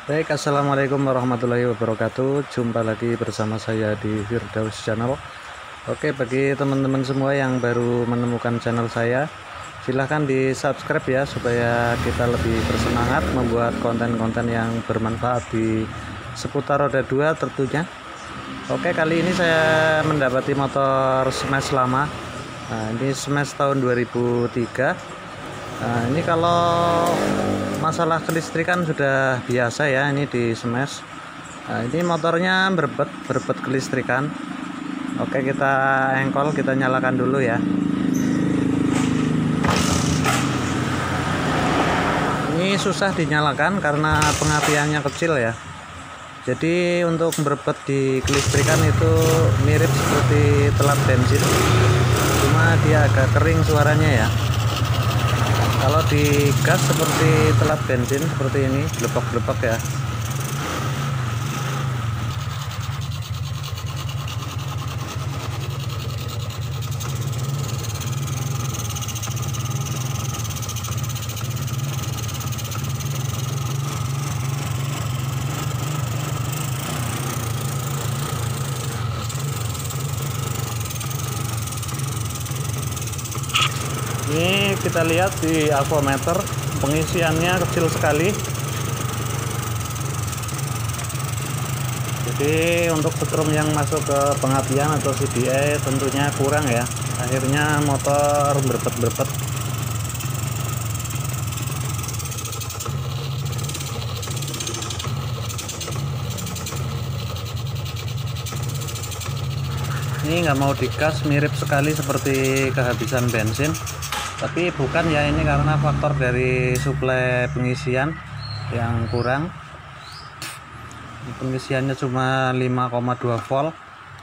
Baik, assalamualaikum warahmatullahi wabarakatuh. Jumpa lagi bersama saya di Firdaus Channel. Oke, bagi teman-teman semua yang baru menemukan channel saya, silahkan di subscribe ya, supaya kita lebih bersemangat membuat konten-konten yang bermanfaat di seputar roda 2 tentunya. Oke, kali ini saya mendapati motor smash lama. Nah, ini smash tahun 2003. Nah, ini kalau masalah kelistrikan sudah biasa ya, ini di smash. Nah, ini motornya berbet kelistrikan. Oke, kita engkol, kita nyalakan dulu ya. Ini susah dinyalakan karena pengapiannya kecil ya. Jadi untuk berbet di kelistrikan itu mirip seperti telat bensin, cuma dia agak kering suaranya ya. Kalau di gas seperti telat bensin seperti ini, gelepak-gelepak ya. Ini kita lihat di avometer, pengisiannya kecil sekali. Jadi untuk setrum yang masuk ke pengapian atau CDI tentunya kurang ya. Akhirnya motor berbet. Ini nggak mau digas, mirip sekali seperti kehabisan bensin. Tapi bukan ya, ini karena faktor dari suplai pengisian yang kurang. Pengisiannya cuma 5,2 volt,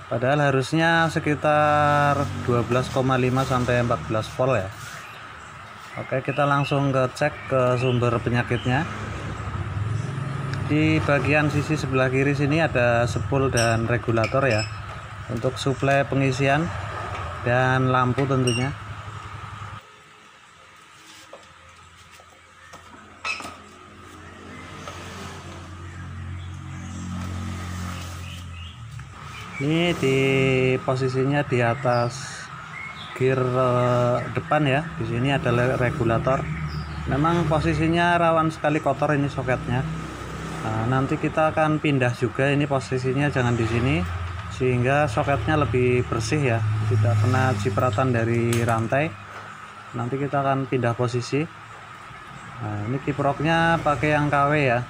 padahal harusnya sekitar 12,5 sampai 14 volt ya. Oke, kita langsung cek ke sumber penyakitnya. Di bagian sisi sebelah kiri sini ada spool dan regulator ya, untuk suplai pengisian dan lampu tentunya. Ini di posisinya di atas gear depan ya. Di sini ada regulator. Memang posisinya rawan sekali kotor ini soketnya. Nah, nanti kita akan pindah juga, ini posisinya jangan di sini, sehingga soketnya lebih bersih ya, tidak kena cipratan dari rantai. Nanti kita akan pindah posisi. Nah, ini kiproknya pakai yang KW ya.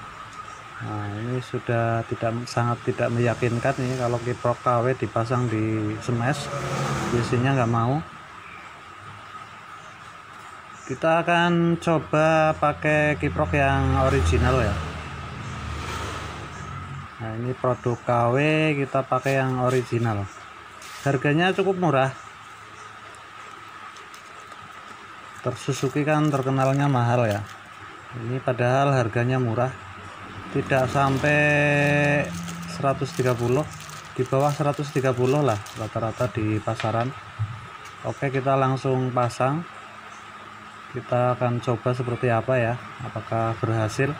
Nah, ini sudah sangat tidak meyakinkan ini kalau kiprok KW dipasang di smash, biasanya nggak mau. Kita akan coba pakai kiprok yang original ya. Nah, ini produk KW, kita pakai yang original. Harganya cukup murah. Suzuki kan terkenalnya mahal ya. Ini padahal harganya murah. Tidak sampai 130, di bawah 130 lah rata-rata di pasaran. Oke, kita langsung pasang. Kita akan coba seperti apa ya, apakah berhasil.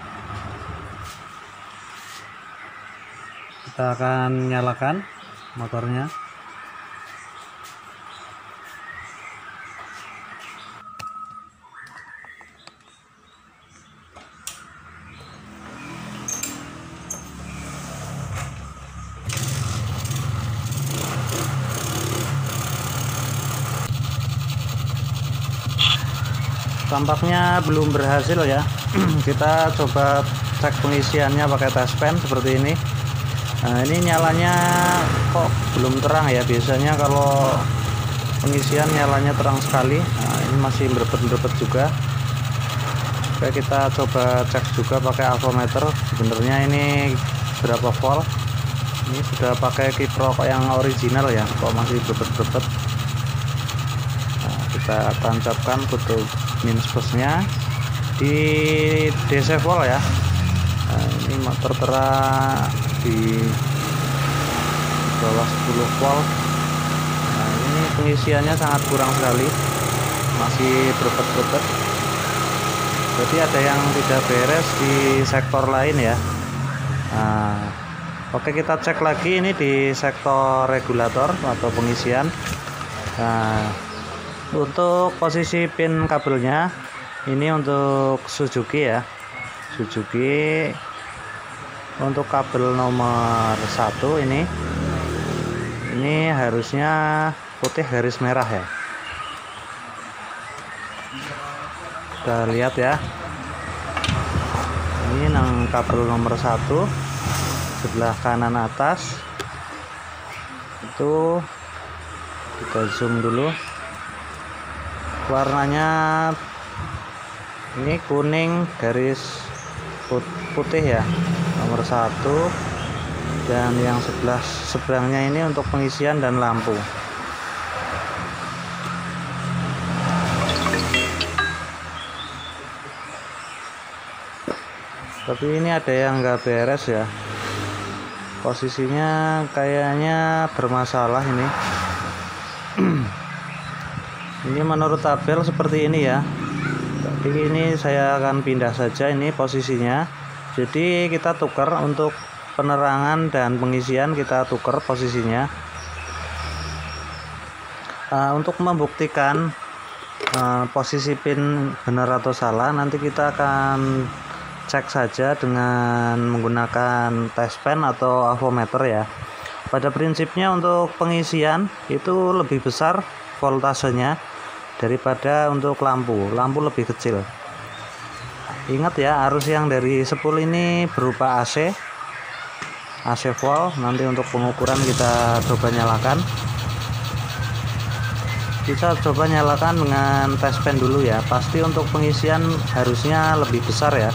Kita akan nyalakan motornya. Tampaknya belum berhasil ya. Kita coba cek pengisiannya pakai tes pen seperti ini. Nah, ini nyalanya kok belum terang ya. Biasanya kalau pengisian nyalanya terang sekali. Nah, ini masih berbet juga. Oke, kita coba cek juga pakai avometer, sebenarnya ini berapa volt. Ini sudah pakai kiprok yang original ya, kok masih berbet. Nah, kita tancapkan kutu minus plusnya di DC volt ya. Nah, ini motor di bawah 10 volt. Nah, ini pengisiannya sangat kurang sekali, masih berbet. Berarti ada yang tidak beres di sektor lain ya. Nah, oke, kita cek lagi ini di sektor regulator atau pengisian. Nah, untuk posisi pin kabelnya ini untuk Suzuki ya, Suzuki untuk kabel nomor 1 ini harusnya putih garis merah ya. Kita lihat ya, ini nang kabel nomor 1 sebelah kanan atas itu. Kita zoom dulu, warnanya ini kuning garis putih ya, nomor 1, dan yang seberangnya ini untuk pengisian dan lampu. Tapi ini ada yang nggak beres ya, posisinya kayaknya bermasalah ini. Ini menurut tabel seperti ini ya, tapi ini saya akan pindah saja ini posisinya. Jadi kita tukar untuk penerangan dan pengisian, kita tukar posisinya. Untuk membuktikan posisi pin benar atau salah, nanti kita akan cek saja dengan menggunakan test pen atau avometer ya. Pada prinsipnya untuk pengisian itu lebih besar voltasenya daripada untuk lampu lebih kecil. Ingat ya, arus yang dari spool ini berupa AC volt. Nanti untuk pengukuran kita coba nyalakan. Kita coba nyalakan dengan test pen dulu ya. Pasti untuk pengisian harusnya lebih besar ya,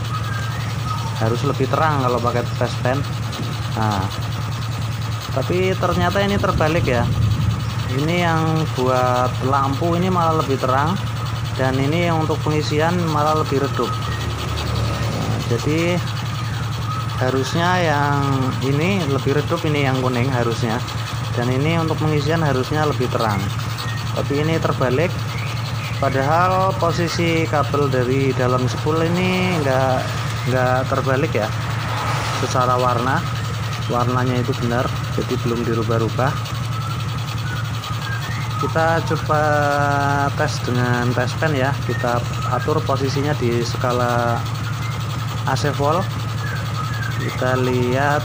harus lebih terang kalau pakai test pen. Nah, tapi ternyata ini terbalik ya. Ini yang buat lampu ini malah lebih terang, dan ini yang untuk pengisian malah lebih redup. Nah, jadi harusnya yang ini lebih redup, ini yang kuning harusnya, dan ini untuk pengisian harusnya lebih terang. Tapi ini terbalik, padahal posisi kabel dari dalam spool ini enggak terbalik ya. Secara warnanya itu benar, jadi belum dirubah-rubah. Kita coba tes dengan test pen ya. Kita atur posisinya di skala AC volt. Kita lihat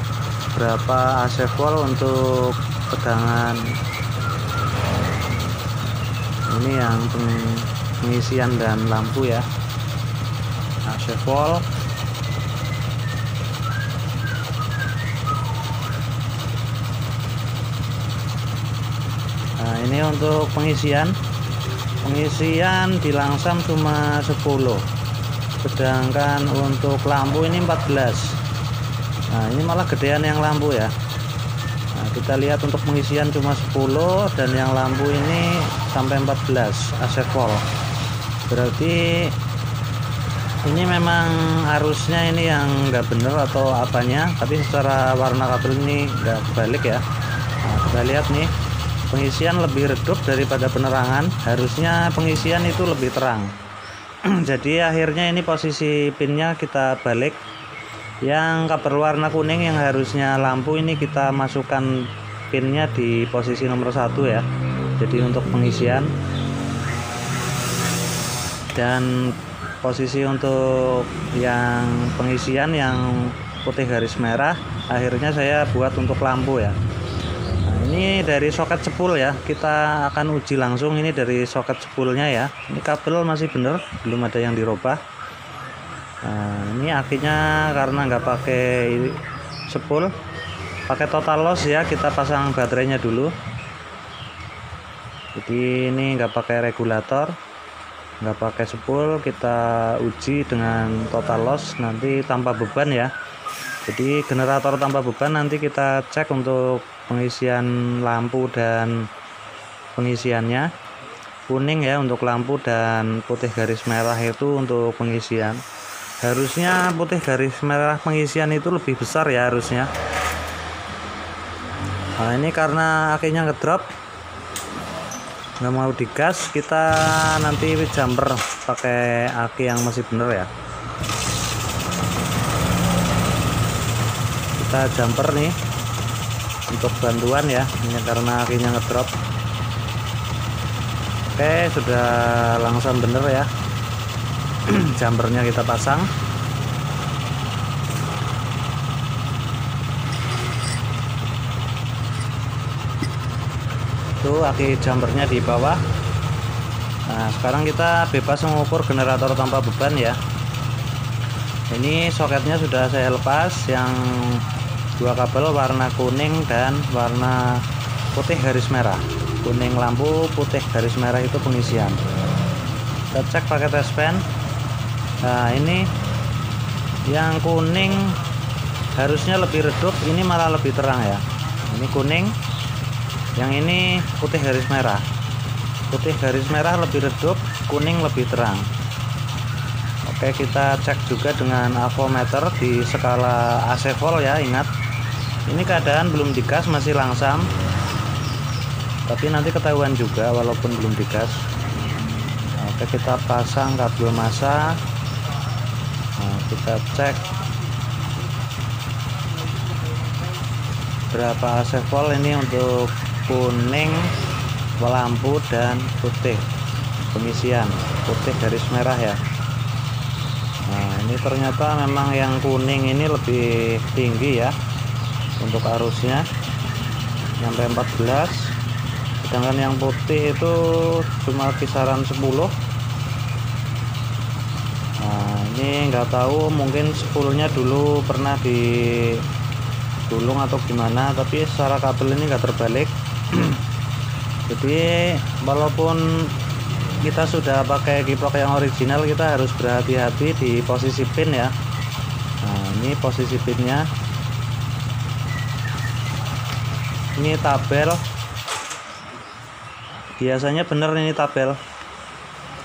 berapa AC volt untuk tegangan. Ini yang pengisian dan lampu ya, AC volt. Nah, ini untuk pengisian dilangsam cuma 10, sedangkan untuk lampu ini 14. Nah, ini malah gedean yang lampu ya. Nah, kita lihat untuk pengisian cuma 10, dan yang lampu ini sampai 14 AC volt. Berarti ini memang arusnya ini yang nggak bener atau apanya, tapi secara warna kabel ini nggak balik ya. Nah, kita lihat nih, pengisian lebih redup daripada penerangan, harusnya pengisian itu lebih terang. Jadi akhirnya ini posisi pinnya kita balik. Yang kabel warna kuning yang harusnya lampu ini kita masukkan pinnya di posisi nomor 1 ya, jadi untuk pengisian. Dan posisi untuk yang pengisian yang putih garis merah akhirnya saya buat untuk lampu ya. Ini dari soket spool ya, kita akan uji langsung ini dari soket spoolnya ya. Ini kabel masih bener, belum ada yang dirubah. Nah, ini akinya karena nggak pakai spool, pakai total loss ya. Kita pasang baterainya dulu. Jadi ini nggak pakai regulator, nggak pakai spool. Kita uji dengan total loss, nanti tanpa beban ya. Jadi generator tanpa beban nanti kita cek untuk pengisian lampu dan pengisiannya. Kuning ya untuk lampu, dan putih garis merah itu untuk pengisian. Harusnya putih garis merah pengisian itu lebih besar ya harusnya. Nah, ini karena akinya ngedrop, nggak mau digas, kita nanti jumper pakai aki yang masih bener ya. Kita kita jumper nih untuk bantuan ya, ini karena akhirnya ngedrop. Oke, sudah langsung bener ya. Jumpernya kita pasang. Tuh aki jumpernya di bawah. Nah, sekarang kita bebas mengukur generator tanpa beban ya. Ini soketnya sudah saya lepas, yang dua kabel warna kuning dan warna putih garis merah. Kuning lampu, putih garis merah itu pengisian. Kita cek pakai test pen. Nah, ini yang kuning harusnya lebih redup, ini malah lebih terang ya. Ini kuning, yang ini putih garis merah. Putih garis merah lebih redup, kuning lebih terang. Oke, kita cek juga dengan avometer di skala AC volt ya. Ingat, ini keadaan belum digas, masih langsam, tapi nanti ketahuan juga walaupun belum digas. Oke, kita pasang kabel massa. Nah, kita cek berapa AC volt ini untuk kuning lampu dan putih pengisian, putih garis merah ya. Nah, ini ternyata memang yang kuning ini lebih tinggi ya untuk arusnya, sampai 14, sedangkan yang putih itu cuma kisaran 10. Nah, ini nggak tahu, mungkin 10-nya dulu pernah digulung atau gimana, tapi secara kabel ini nggak terbalik. Jadi walaupun kita sudah pakai kiprok yang original, kita harus berhati-hati di posisi pin ya. Nah, ini posisi pinnya. Ini tabel, biasanya bener ini tabel,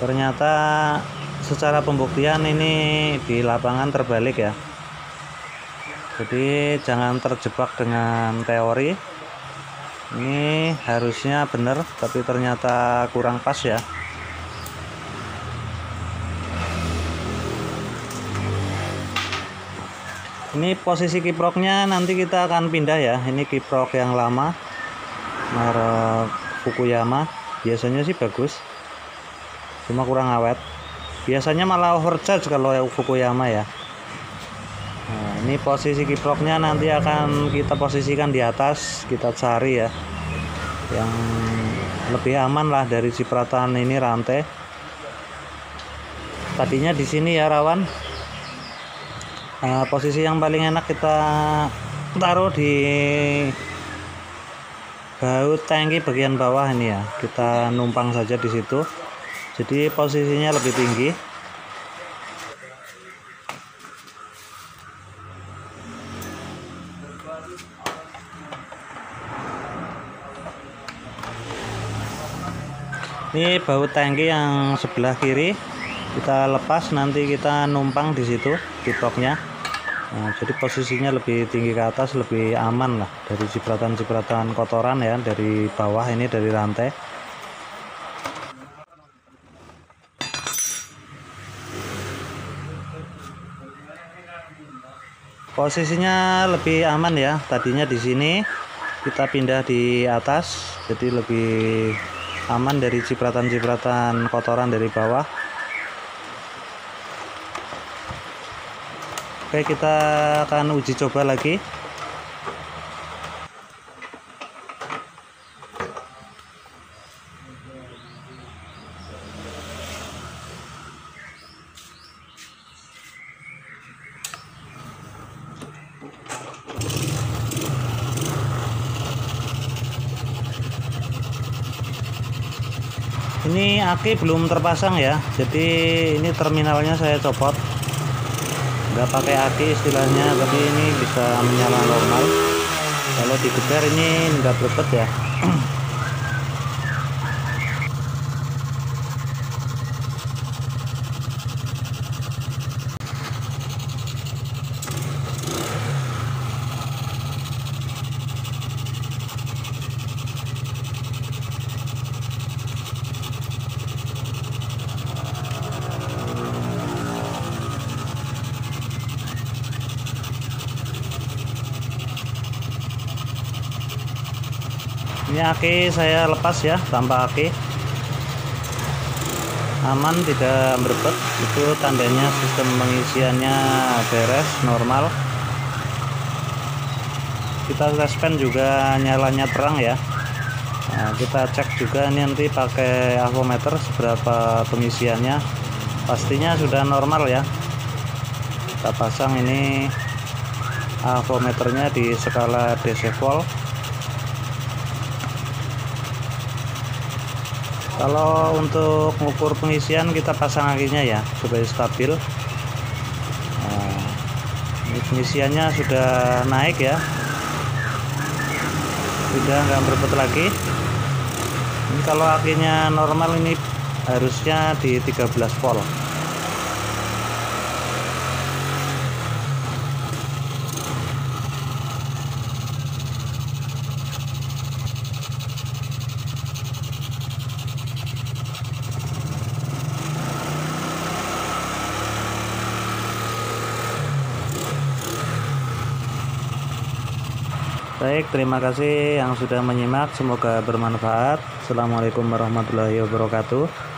ternyata secara pembuktian ini di lapangan terbalik ya. Jadi jangan terjebak dengan teori. Ini harusnya bener, tapi ternyata kurang pas ya. Ini posisi kiproknya nanti kita akan pindah ya. Ini kiprok yang lama, merek Fukuyama. Biasanya sih bagus, cuma kurang awet. Biasanya malah overcharge kalau Fukuyama ya. Nah, ini posisi kiproknya nanti akan kita posisikan di atas. Kita cari ya yang lebih aman lah dari cipratan ini rantai. Tadinya di sini ya rawan. Posisi yang paling enak kita taruh di baut tangki bagian bawah ini ya. Kita numpang saja di situ. Jadi posisinya lebih tinggi. Ini baut tangki yang sebelah kiri kita lepas, nanti kita numpang di situ kiproknya. Nah, jadi posisinya lebih tinggi ke atas, lebih aman lah dari cipratan-cipratan kotoran ya dari bawah ini, dari rantai. Posisinya lebih aman ya. Tadinya di sini, kita pindah di atas, jadi lebih aman dari cipratan-cipratan kotoran dari bawah. Oke, kita akan uji coba lagi. Ini aki belum terpasang ya, jadi ini terminalnya saya copot, nggak pakai aki istilahnya, tapi ini bisa menyala normal. Kalau digeber ini nggak berbet ya. Ini aki saya lepas ya, tanpa aki aman, tidak berbet. Itu tandanya sistem pengisiannya beres, normal. Kita suspend juga nyalanya terang ya. Nah, kita cek juga ini nanti pakai avometer seberapa pengisiannya. Pastinya sudah normal ya. Kita pasang ini avometernya di skala DC volt. Kalau untuk mengukur pengisian kita pasang akinya ya supaya stabil. Nah, ini pengisiannya sudah naik ya, sudah nggak berbet lagi. Ini kalau akinya normal ini harusnya di 13 volt. Baik, terima kasih yang sudah menyimak, semoga bermanfaat. Assalamualaikum warahmatullahi wabarakatuh.